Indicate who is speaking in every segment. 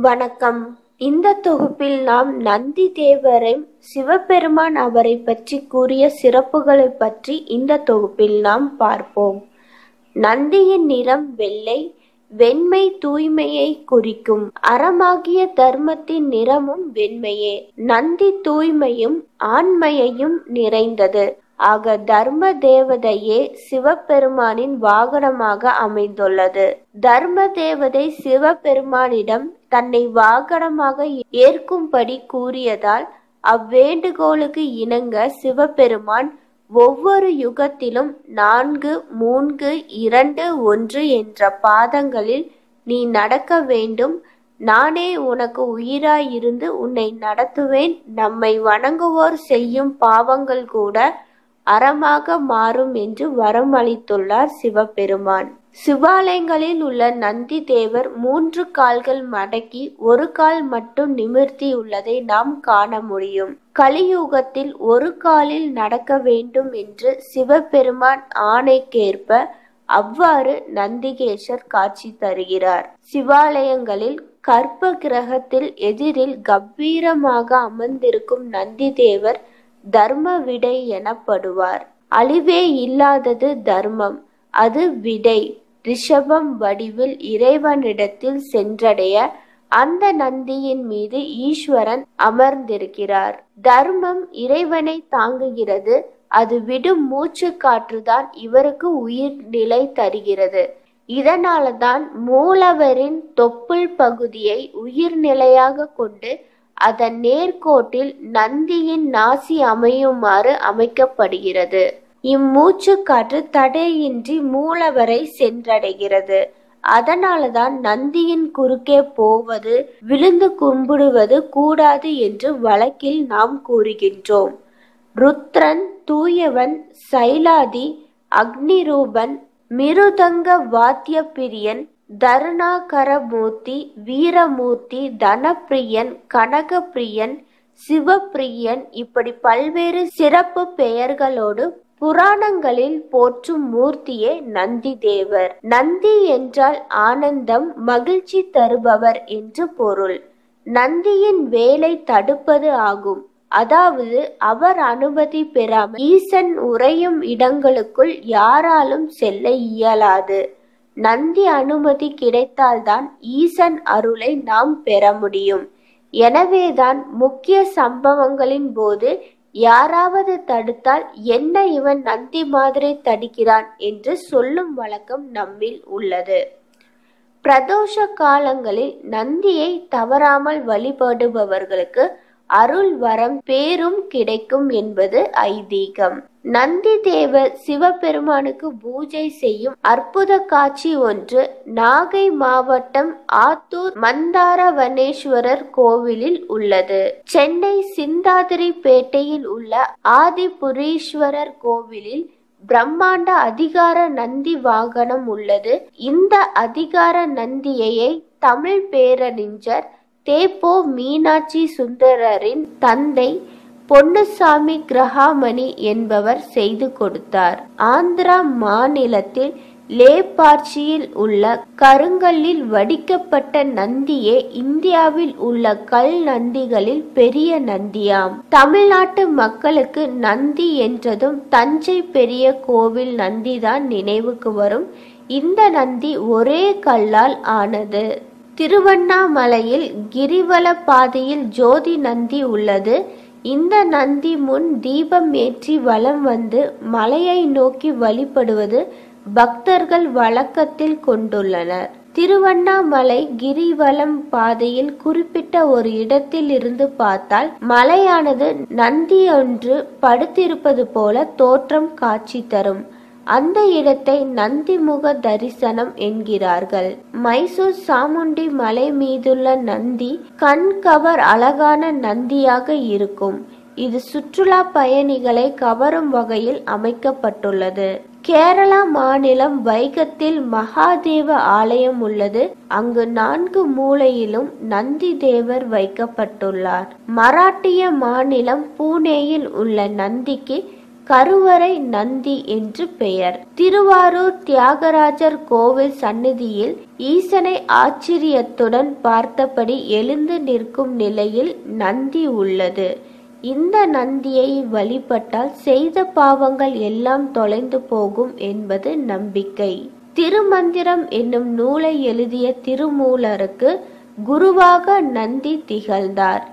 Speaker 1: வணக்கம். இந்த தொகுப்பில் நாம் நந்தி தேவரை சிவபெருமான் அவரை பற்றி கூறிய சிறப்புகளை பற்றி இந்த தொகுப்பில் நாம் பார்ப்போம். நந்தியின் நிறம் வெள்ளை, வெண்மை தூய்மையை குறிக்கும். அறமாகிய தர்மத்தின் நிறமும் வெண்மையே. நந்தி தூய்மையும் ஆண்மையையும் நிறைந்தது. ஆக தர்ம தேவதையே சிவபெருமானின் வாகனமாக அமைந்துள்ளது. தர்ம தேவதை சிவபெருமானிடம் தன்னை வாகனமாக ஏற்கும்படி கூறியதால் அவ்வேண்டுகோளுக்கு இணங்க சிவபெருமான் ஒவ்வொரு யுகத்திலும் 4, 3, 2, 1 என்ற பாதங்களில் நீ நடக்க வேண்டும், நானே உனக்கு உயிராய் இருந்து உன்னை நடத்துவேன், நம்மை வணங்குவோர் செய்யும் பாவங்கள் கூட அறமாக மாறும் என்று வரம் அளித்துள்ளார் சிவபெருமான். சிவாலயங்களில் உள்ள நந்தி தேவர் 3 கால்கள் மடக்கி 1 கால் மட்டும் நிமிர்த்தி உள்ளதை நாம் காண முடியும். கலியுகத்தில் 1 காலில் நடக்க வேண்டும் என்று சிவபெருமான் ஆணைக்கேற்ப அவ்வாறு நந்திகேசர் காட்சி தருகிறார். சிவாலயங்களில் கற்ப கிரகத்தில் எதிரில் கம்பீரமாக அமர்ந்திருக்கும் நந்தி தேவர் தர்ம விடை எனப்படுவார். அழிவே இல்லாதது தர்மம், அது விடை. ரிஷபம் வடிவில் இறைவனிடத்தில் சென்றடைய அந்த நந்தியின் மீது ஈஸ்வரன் அமர்ந்திருக்கிறார். தர்மம் இறைவனை தாங்குகிறது. அது விடும் மூச்சு காற்றுதான் இவருக்கு உயிர் நிலை தருகிறது. இதனால்தான் மூலவரின் தொப்புள் பகுதியை உயிர்நிலையாக கொண்டு அதன் நேர்கோட்டில் நந்தியின் நாசி அமையுமாறு அமைக்கப்படுகிறது. இம்மூச்சு காற்று தடையின்றி மூலவரை சென்றடைகிறது. அதனால்தான் நந்தியின் குறுக்கே போவது, விழுந்து கும்பிடுவது கூடாது என்று வழக்கில் நாம் கூறுகின்றோம். ருத்ரன், தூயவன், சைலாதி, அக்னிரூபன், மிருதங்க வாத்திய பிரியன், தருணாகரமூர்த்தி, வீரமூர்த்தி, தனப்பிரியன், கனகப்பிரியன், சிவப்பிரியன் இப்படி பல்வேறு சிறப்பு பெயர்களோடு புராணங்களில் போற்றும் மூர்த்தியே நந்தி தேவர். நந்தி என்றால் ஆனந்தம், மகிழ்ச்சி தருபவர் என்று பொருள். நந்தியின் வேலை தடுப்பது ஆகும். அதாவது அவர் அனுமதி பெறாமல் ஈசன் உறையும் இடங்களுக்குள் யாராலும் செல்ல இயலாது. நந்தி அனுமதி கிடைத்தால்தான் ஈசன் அருளை நாம் பெற முடியும். எனவேதான் முக்கிய சம்பவங்களின் போது யாராவது தடுத்தால் என்ன இவன் நந்தி மாதிரி தடுக்கிறான் என்று சொல்லும் வழக்கம் நம்மில் உள்ளது. பிரதோஷ காலங்களில் நந்தியை தவறாமல் வழிபடுபவர்களுக்கு அருள் வரம் பேரும் கிடைக்கும் என்பது ஐதீகம். நந்தி தேவர் சிவபெருமானுக்கு பூஜை செய்யும் அற்புத காட்சி ஒன்று நாகை மாவட்டம் ஆத்தூர் மந்தாரவனேஸ்வரர் கோவிலில் உள்ளது. சென்னை சிந்தாதிரிப்பேட்டையில் உள்ள ஆதிபுரீஸ்வரர் கோவிலில் பிரம்மாண்ட அதிகார நந்தி வாகனம் உள்ளது. இந்த அதிகார நந்தியை தமிழ் பேரறிஞர் தேப்போ மீனாட்சி சுந்தரரின் தந்தை பொன்னுசாமி கிரகாமணி என்பவர் செய்து கொடுத்தார். ஆந்திரா மாநிலத்தில் லேபார்ச்சியில் உள்ள கருங்கல்லில் வடிக்கப்பட்ட நந்தியே இந்தியாவில் உள்ள கல் நந்திகளில் பெரிய நந்தியாம். தமிழ்நாட்டு மக்களுக்கு நந்தி என்றதும் தஞ்சை பெரிய கோவில் நந்திதான் நினைவுக்கு வரும். இந்த நந்தி ஒரே கல்லால் ஆனது. திருவண்ணாமலையில் கிரிவல பாதையில் ஜோதி நந்தி உள்ளது. இந்த நந்தி முன் தீபம் ஏற்றி வலம் வந்து மலையை நோக்கி வழிபடுவது பக்தர்கள் வழக்கத்தில் கொண்டுள்ளனர். திருவண்ணாமலை கிரிவலம் பாதையில் குறிப்பிட்ட ஒரு இடத்தில் இருந்து பார்த்தால் மலையானது நந்தி ஒன்று படுத்திருப்பது போல தோற்றம் காட்சி தரும். அந்த இடத்தை நந்திமுக தரிசனம் என்கிறார்கள். மைசூர் சாமுண்டி மலை மீதுள்ள நந்தி கண்கவர் அழகான நந்தியாக இருக்கும். இது சுற்றுலா பயணிகளை கவரும் வகையில் அமைக்கப்பட்டுள்ளது. கேரளா மாநிலம் வைக்கத்தில் மகாதேவ ஆலயம் உள்ளது. அங்கு 4 மூலையிலும் நந்தி தேவர் வைக்கப்பட்டுள்ளார். மராட்டிய மாநிலம் பூனேயில் உள்ள நந்திக்கு கருவறை நந்தி என்று பெயர். திருவாரூர் தியாகராஜர் கோவில் சந்நிதியில் ஈசனை ஆச்சரியத்துடன் பார்த்தபடி எழுந்து நிற்கும் நிலையில் நந்தி உள்ளது. இந்த நந்தியை வழிபட்டால் செய்த பாவங்கள் எல்லாம் தொலைந்து போகும் என்பது நம்பிக்கை. திருமந்திரம் என்னும் நூலை எழுதிய திருமூலருக்கு குருவாக நந்தி திகழ்ந்தார்.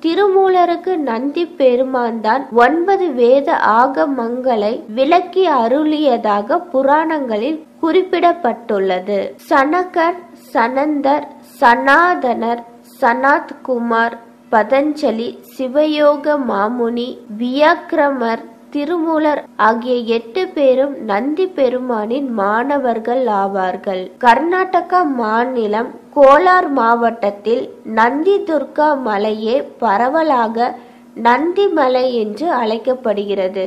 Speaker 1: திருமூலருக்கு நந்தி பெருமான் தான் 9 வேத ஆகமங்களை விளக்கி அருளியதாக புராணங்களில் குறிப்பிடப்பட்டுள்ளது. சனகர், சனந்தர், சனாதனர், சனாத்குமார், பதஞ்சலி, சிவயோக மாமுனி, வியாக்கிரமர், திருமூலர் ஆகிய 8 பேரும் நந்தி பெருமானின் மாணவர்கள் ஆவார்கள். கர்நாடகா மாநிலம் கோலார் மாவட்டத்தில் நந்தி துர்கா மலையே பரவலாக நந்தி மலை என்று அழைக்கப்படுகிறது.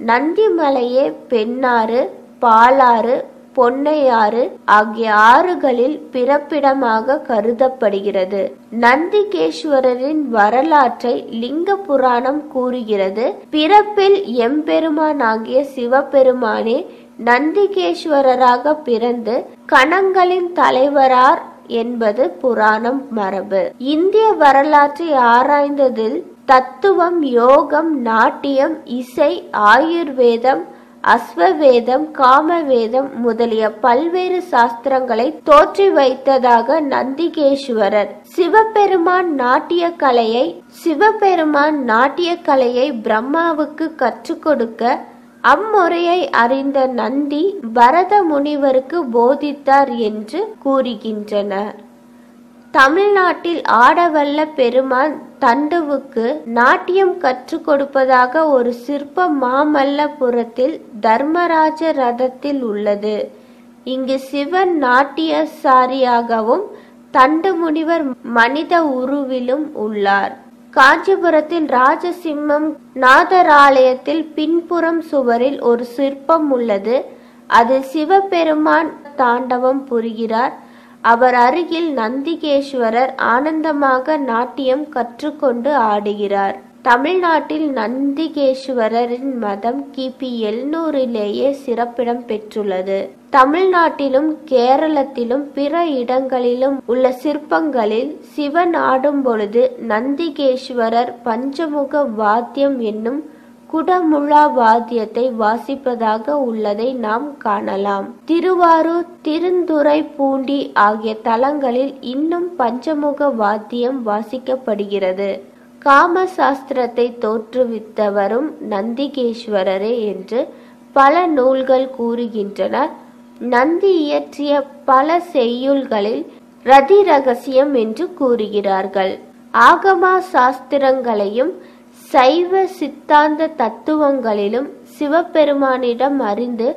Speaker 1: நந்தி மலையே பெண்ணாறு, பாலாறு, பொன்னையாறு ஆகிய ஆறுகளில் பிறப்பிடமாக கருதப்படுகிறது. நந்திகேஸ்வரரின் வரலாற்றை லிங்க புராணம் கூறுகிறது. பிறப்பில் எம்பெருமான் ஆகிய சிவபெருமானே நந்திகேஸ்வரராக பிறந்து கணங்களின் தலைவரார் என்பது புராணம் மரபு. இந்திய வரலாற்றை ஆராய்ந்ததில் தத்துவம், யோகம், நாட்டியம், இசை, ஆயுர்வேதம், அஸ்வவேதம், காமவேதம் முதலிய பல்வேறு சாஸ்திரங்களை தோற்றி வைத்ததாக நந்திகேஸ்வரர். சிவபெருமான் நாட்டிய கலையை பிரம்மாவுக்கு கற்றுக் கொடுக்க அம்முறையை அறிந்த நந்தி பரத முனிவருக்கு போதித்தார் என்று கூறுகின்றனர். தமிழ்நாட்டில் ஆடவல்ல பெருமான் தண்டுவுக்கு நாட்டியம் கற்றுக் கொடுப்பதாக ஒரு சிற்பம் மாமல்லபுரத்தில் தர்மராஜ ரதத்தில் உள்ளது. இங்கு சிவன் நாட்டியசாரியாகவும் தண்டு முனிவர் மனித உருவிலும் உள்ளார். காஞ்சிபுரத்தில் ராஜசிம்மம் நாதர் ஆலயத்தில் பின்புறம் சுவரில் ஒரு சிற்பம் உள்ளது. அதில் சிவபெருமான் தாண்டவம் புரிகிறார். அவர் அருகில் நந்திகேஸ்வரர் ஆனந்தமாக நாட்டியம் கற்றுக்கொண்டு ஆடுகிறார். தமிழ்நாட்டில் நந்திகேஸ்வரரின் மதம் கிபி 700லேயே சிறப்பிடம் பெற்றுள்ளது. தமிழ்நாட்டிலும் கேரளத்திலும் பிற இடங்களிலும் உள்ள சிற்பங்களில் சிவன் ஆடும் பொழுது நந்திகேஸ்வரர் பஞ்சமுக வாத்தியம் என்னும் குடமுழா வாத்தியத்தை வாசிப்பதாக உள்ளதை நாம் காணலாம். திருவாரூர், திருந்துறைப்பூண்டி ஆகிய தலங்களில் இன்னும் பஞ்சமுக வாத்தியம் வாசிக்கப்படுகிறது. காம சாஸ்திரத்தை தோற்றுவித்தவரும் நந்திகேஸ்வரரே என்று பல நூல்கள் கூறுகின்றன. நந்தி இயற்றிய பல செய்யுள்களில் ரதி ரகசியம் என்று கூறுகிறார்கள். ஆகம சாஸ்திரங்களையும் சைவ சித்தாந்த தத்துவங்களிலும் சிவபெருமானிடம் அறிந்து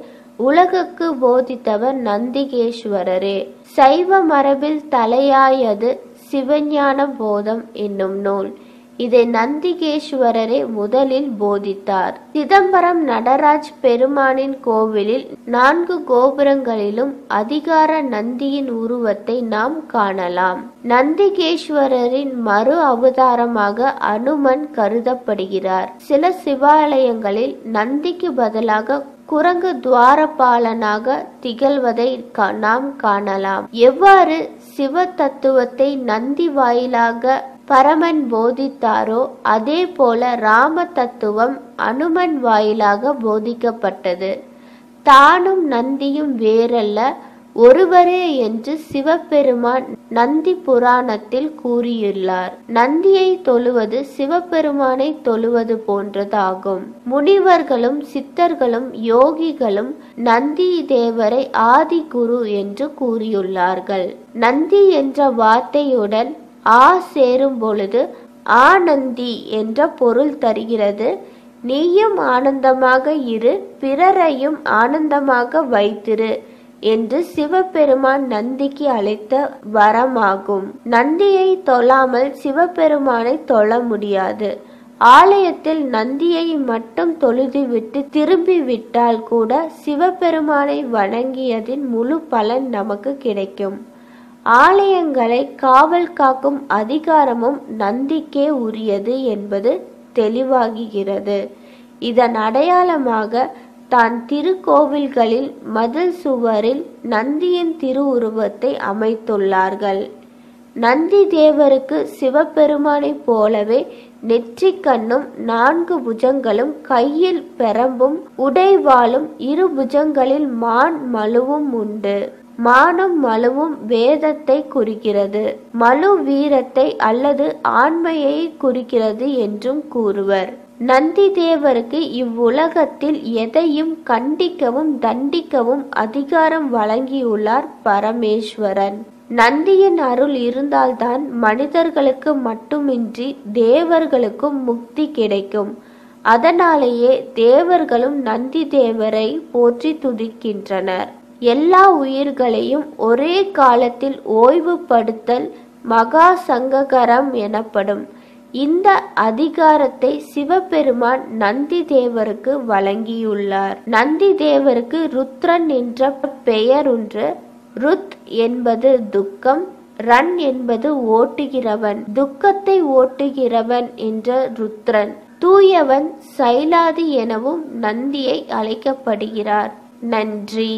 Speaker 1: உலகுக்கு போதித்தவர் நந்திகேஸ்வரரே. சைவ மரபில் தலையாயது சிவஞான போதம் என்னும் நூல். இதை நந்திகேஸ்வரரே முதலில் போதித்தார். சிதம்பரம் நடராஜ் பெருமானின் கோவிலில் 4 கோபுரங்களிலும் அதிகார நந்தியின் உருவத்தை நாம் காணலாம். நந்திகேஸ்வரரின் மறு அவதாரமாக அனுமன் கருதப்படுகிறார். சில சிவாலயங்களில் நந்திக்கு பதிலாக குரங்கு துவாரபாலனாக திகழ்வதை நாம் காணலாம். எவ்வாறு சிவ தத்துவத்தை நந்தி வாயிலாக பரமன் போதித்தாரோ அதே போல ராம தத்துவம் அனுமன் வாயிலாக போதிக்கப்பட்டது. தானும் நந்தியும் வேறல்ல, ஒருவரே என்று சிவபெருமான் நந்தி புராணத்தில் கூறியுள்ளார். நந்தியை தொழுவது சிவபெருமானை தொழுவது போன்றதாகும். முனிவர்களும் சித்தர்களும் யோகிகளும் நந்தி தேவரை ஆதி குரு என்று கூறியுள்ளார்கள். நந்தி என்ற வார்த்தையுடன் ஆ சேரும் பொழுது ஆனந்தி என்ற பொருள் தருகிறது. நீயும் ஆனந்தமாக இரு, பிறரையும் ஆனந்தமாக வைத்திரு என்று சிவபெருமான் நந்திக்கு அளித்த வரமாகும். நந்தியை தொழாமல் சிவபெருமானை தொழ முடியாது. ஆலயத்தில் நந்தியை மட்டும் தொழுதுவிட்டு திரும்பிவிட்டால் கூட சிவபெருமானை வணங்கியதின் முழு பலன் நமக்கு கிடைக்கும். ஆலயங்களை காவல் காக்கும் அதிகாரமும் நந்திக்கே உரியது என்பது தெளிவாகிறது. இதன் அடையாளமாக தான் திருக்கோவில்களில் மதில் சுவரில் நந்தியின் திருவுருவத்தை அமைத்துள்ளார்கள். நந்தி தேவருக்கு சிவபெருமானைப் போலவே நெற்றிக்கண்ணும் 4 புஜங்களும் கையில் பெரம்பும் உடைவாளும் 2 புஜங்களில் மான் மழுவும் உண்டு. மானும் மழுவும் வேதத்தை குறிக்கிறது, மழு வீரத்தை அல்லது ஆண்மையை குறிக்கிறது என்றும் கூறுவர். நந்தி தேவருக்கு இவ்வுலகத்தில் எதையும் கண்டிக்கவும் தண்டிக்கவும் அதிகாரம் வழங்கியுள்ளார் பரமேஸ்வரன். நந்தியின் அருள் இருந்தால்தான் மனிதர்களுக்கு மட்டுமின்றி தேவர்களுக்கும் முக்தி கிடைக்கும். அதனாலேயே தேவர்களும் நந்தி தேவரை போற்றி துதிக்கின்றனர். எல்லா உயிர்களையும் ஒரே காலத்தில் ஓய்வுபடுத்தல் மகா சங்ககரம் எனப்படும். இந்த அதிகாரத்தை சிவபெருமான் நந்தி தேவருக்கு வழங்கியுள்ளார். நந்தி தேவருக்கு ருத்ரன் என்ற பெயர் உண்டு. ருத் என்பது துக்கம், ரன் என்பது ஓட்டுகிறவன், துக்கத்தை ஓட்டுகிறவன் என்ற ருத்ரன். தூயவன் சைலாதி எனவும் நந்தியை அழைக்கப்படுகிறார். நன்றி.